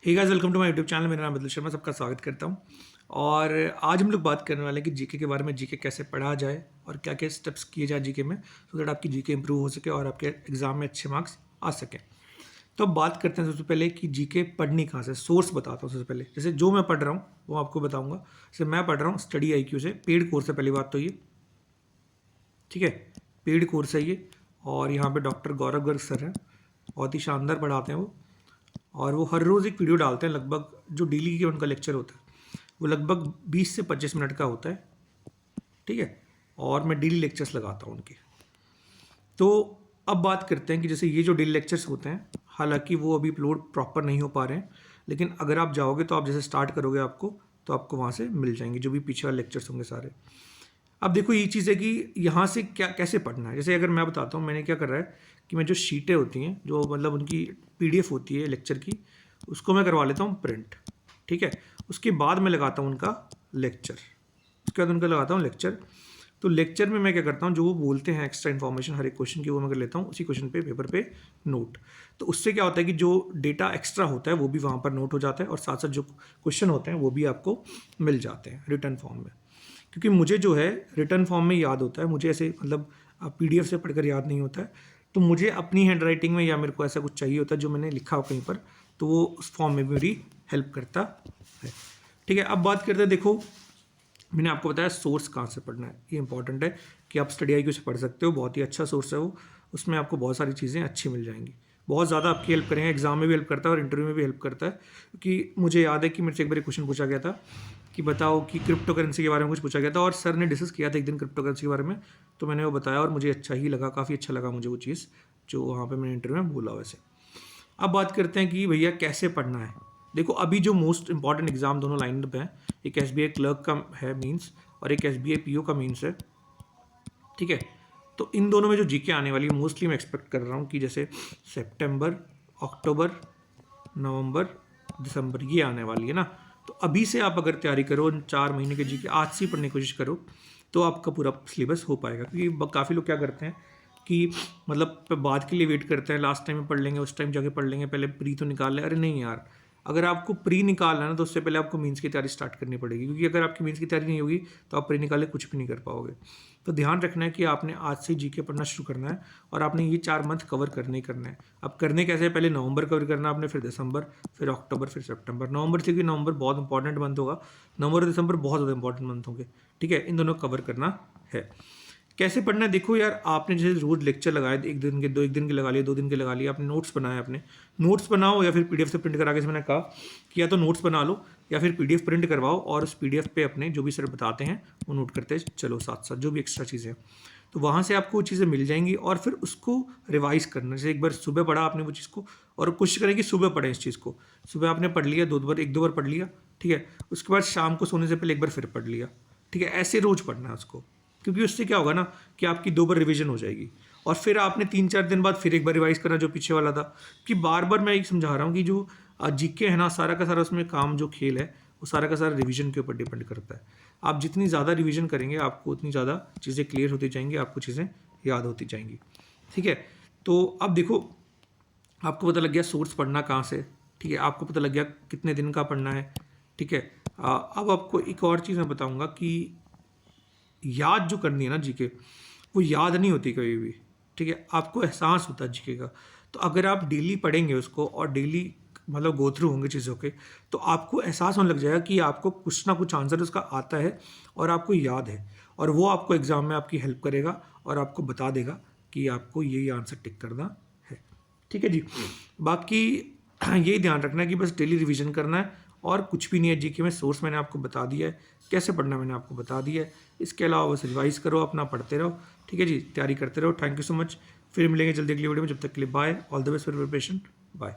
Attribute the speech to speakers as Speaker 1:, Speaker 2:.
Speaker 1: Hey guys, welcome to my YouTube channel. मेरा नाम अब्दुल शर्मा, सबका स्वागत करता हूं। और आज हम लोग बात करने वाले हैं कि जीके के बारे में, जीके कैसे पढ़ा जाए और क्या क्या स्टेप्स किए जाए जीके में, सो दैट आपकी जीके इंप्रूव हो सके और आपके एग्जाम में अच्छे मार्क्स आ सकें। तो अब बात करते हैं सबसे पहले कि जीके पढ़नी कहाँ से। सोर्स बताता हूँ सबसे पहले। जैसे जो मैं पढ़ रहा हूँ वो आपको बताऊँगा। जैसे मैं पढ़ रहा हूँ स्टडी IQ से, पेड कोर्स है पहली बात तो ये, ठीक है, पेड कोर्स है ये। और यहाँ पे डॉक्टर गौरव गर्ग सर हैं, बहुत ही शानदार पढ़ाते हैं वो। और वो हर रोज़ एक वीडियो डालते हैं, लगभग जो डेली के उनका लेक्चर होता है वो लगभग 20 से 25 मिनट का होता है, ठीक है। और मैं डेली लेक्चर्स लगाता हूँ उनके। तो अब बात करते हैं कि जैसे ये जो डेली लेक्चर्स होते हैं, हालांकि वो अभी अपलोड प्रॉपर नहीं हो पा रहे हैं, लेकिन अगर आप जाओगे तो आप जैसे स्टार्ट करोगे तो आपको वहाँ से मिल जाएंगे जो भी पीछे वाले लेक्चर्स होंगे सारे। अब देखो ये चीज़ है कि यहाँ से क्या कैसे पढ़ना है। जैसे अगर मैं बताता हूँ मैंने क्या कर रहा है कि मैं जो शीटें होती हैं, जो मतलब उनकी PDF होती है लेक्चर की, उसको मैं करवा लेता हूँ प्रिंट, ठीक है। उसके बाद मैं लगाता हूँ उनका लेक्चर, उसके बाद उनका लगाता हूँ लेक्चर। तो लेक्चर में मैं क्या करता हूँ, जो वो बोलते हैं एक्स्ट्रा इन्फॉर्मेशन हर एक क्वेश्चन की, वो मैं कर लेता हूँ उसी क्वेश्चन पे पेपर पे नोट। तो उससे क्या होता है कि जो डेटा एक्स्ट्रा होता है वो भी वहाँ पर नोट हो जाता है, और साथ साथ जो क्वेश्चन होते हैं वो भी आपको मिल जाते हैं रिटर्न फॉर्म में। क्योंकि मुझे जो है रिटर्न फॉर्म में याद होता है, मुझे ऐसे मतलब PDF से पढ़कर याद नहीं होता है। तो मुझे अपनी हैंड राइटिंग में या मेरे को ऐसा कुछ चाहिए होता है जो मैंने लिखा हो कहीं पर, तो वो उस फॉर्म में भी मेरी हेल्प करता है, ठीक है। अब बात करते हैं, देखो मैंने आपको बताया सोर्स कहाँ से पढ़ना है। ये इंपॉर्टेंट है कि आप स्टडी IQ से पढ़ सकते हो, बहुत ही अच्छा सोर्स है वो। उसमें आपको बहुत सारी चीज़ें अच्छी मिल जाएंगी, बहुत ज़्यादा आपकी हेल्प करेंगे, एग्जाम में भी हेल्प करता है और इंटरव्यू में भी हेल्प करता है। क्योंकि मुझे याद है कि मेरे से एक बार क्वेश्चन पूछा गया था कि बताओ कि क्रिप्टो करेंसी के बारे में कुछ पूछा गया था, और सर ने डिस्कस किया था एक दिन क्रिप्टो करेंसी के बारे में, तो मैंने वो बताया और मुझे अच्छा ही लगा, काफ़ी अच्छा लगा मुझे वो चीज़ जो वहाँ पर मैंने इंटरव्यू में बोला वैसे। अब बात करते हैं कि भैया कैसे पढ़ना है। देखो अभी जो मोस्ट इंपॉर्टेंट एग्जाम दोनों लाइन अप हैं, एक SBI क्लर्क का है मीन्स और एक SBI PO का मीन्स है, ठीक है। तो इन दोनों में जो जीके आने वाली है मोस्टली मैं एक्सपेक्ट कर रहा हूँ कि जैसे सितंबर, अक्टूबर, नवंबर, दिसंबर ये आने वाली है ना। तो अभी से आप अगर तैयारी करो, 4 महीने के जीके आज से ही पढ़ने की कोशिश करो, तो आपका पूरा सिलेबस हो पाएगा। क्योंकि काफ़ी लोग क्या करते हैं कि मतलब बाद के लिए वेट करते हैं, लास्ट टाइम में पढ़ लेंगे, उस टाइम जाके पढ़ लेंगे, पहले प्री तो निकाल लें। अरे नहीं यार, अगर आपको प्री निकालना है ना तो उससे पहले आपको मीन्स की तैयारी स्टार्ट करनी पड़ेगी, क्योंकि अगर आपकी मीन्स की तैयारी नहीं होगी तो आप प्री निकाले कुछ भी नहीं कर पाओगे। तो ध्यान रखना है कि आपने आज से जीके पढ़ना शुरू करना है, और आपने ये 4 मंथ कवर करने ही करना है। अब करने कैसे, पहले नवंबर कवर करना आपने, फिर दिसंबर, फिर अक्टूबर, फिर सितंबर। नवंबर से, क्योंकि नवंबर बहुत इंपॉर्टेंट मंथ होगा, नवंबर और दिसंबर बहुत ज़्यादा इंपॉर्टेंट मंथ होंगे, ठीक है। इन दोनों को कवर करना है। कैसे पढ़ना है, देखो यार आपने जैसे रोज लेक्चर लगाए, एक दिन के, 1 दिन के लगा लिए, 2 दिन के लगा लिए, आपने नोट्स बनाए, अपने नोट्स बनाओ या फिर PDF से प्रिंट करा के, मैंने कहा कि या तो नोट्स बना लो या फिर PDF प्रिंट करवाओ, और उस PDF पे अपने जो भी सर बताते हैं वो नोट करते चलो साथ साथ, जो भी एक्स्ट्रा चीज़ें हैं तो वहाँ से आपको वो चीज़ें मिल जाएंगी। और फिर उसको रिवाइज करना, जैसे एक बार सुबह पढ़ा आपने वो चीज़ को, और कोशिश करें कि सुबह पढ़ें इस चीज़ को। सुबह आपने पढ़ लिया, 1-2 बार पढ़ लिया, ठीक है। उसके बाद शाम को सोने से पहले एक बार फिर पढ़ लिया, ठीक है। ऐसे रोज पढ़ना है उसको, क्योंकि उससे क्या होगा ना कि आपकी 2 बार रिवीजन हो जाएगी, और फिर आपने 3-4 दिन बाद फिर एक बार रिवाइज करना जो पीछे वाला था। कि बार बार मैं एक समझा रहा हूँ कि जो जीके है ना, सारा का सारा उसमें काम जो खेल है वो सारा का सारा रिवीजन के ऊपर डिपेंड करता है। आप जितनी ज़्यादा रिवीजन करेंगे आपको उतनी ज़्यादा चीज़ें क्लियर होती जाएंगी, आपको चीज़ें याद होती जाएंगी, ठीक है। तो अब देखो आपको पता लग गया सोर्स पढ़ना कहाँ से, ठीक है। आपको पता लग गया कितने दिन का पढ़ना है, ठीक है। अब आपको एक और चीज़ मैं बताऊँगा कि याद जो करनी है ना जीके, वो याद नहीं होती कभी भी, ठीक है। आपको एहसास होता है जीके का। तो अगर आप डेली पढ़ेंगे उसको और डेली मतलब गो थ्रू होंगे चीज़ों के, तो आपको एहसास होने लग जाएगा कि आपको कुछ ना कुछ आंसर उसका आता है और आपको याद है, और वो आपको एग्ज़ाम में आपकी हेल्प करेगा और आपको बता देगा कि आपको यही आंसर टिक करना है, ठीक है जी। बाकी यही ध्यान रखना है कि बस डेली रिवीजन करना है और कुछ भी नहीं है जीके में। सोर्स मैंने आपको बता दिया है, कैसे पढ़ना मैंने आपको बता दिया है। इसके अलावा बस रिवाइज करो, अपना पढ़ते रहो, ठीक है जी, तैयारी करते रहो। थैंक यू सो मच, फिर मिलेंगे जल्दी अगली वीडियो में। जब तक के लिए bye, all the best for preparation, bye.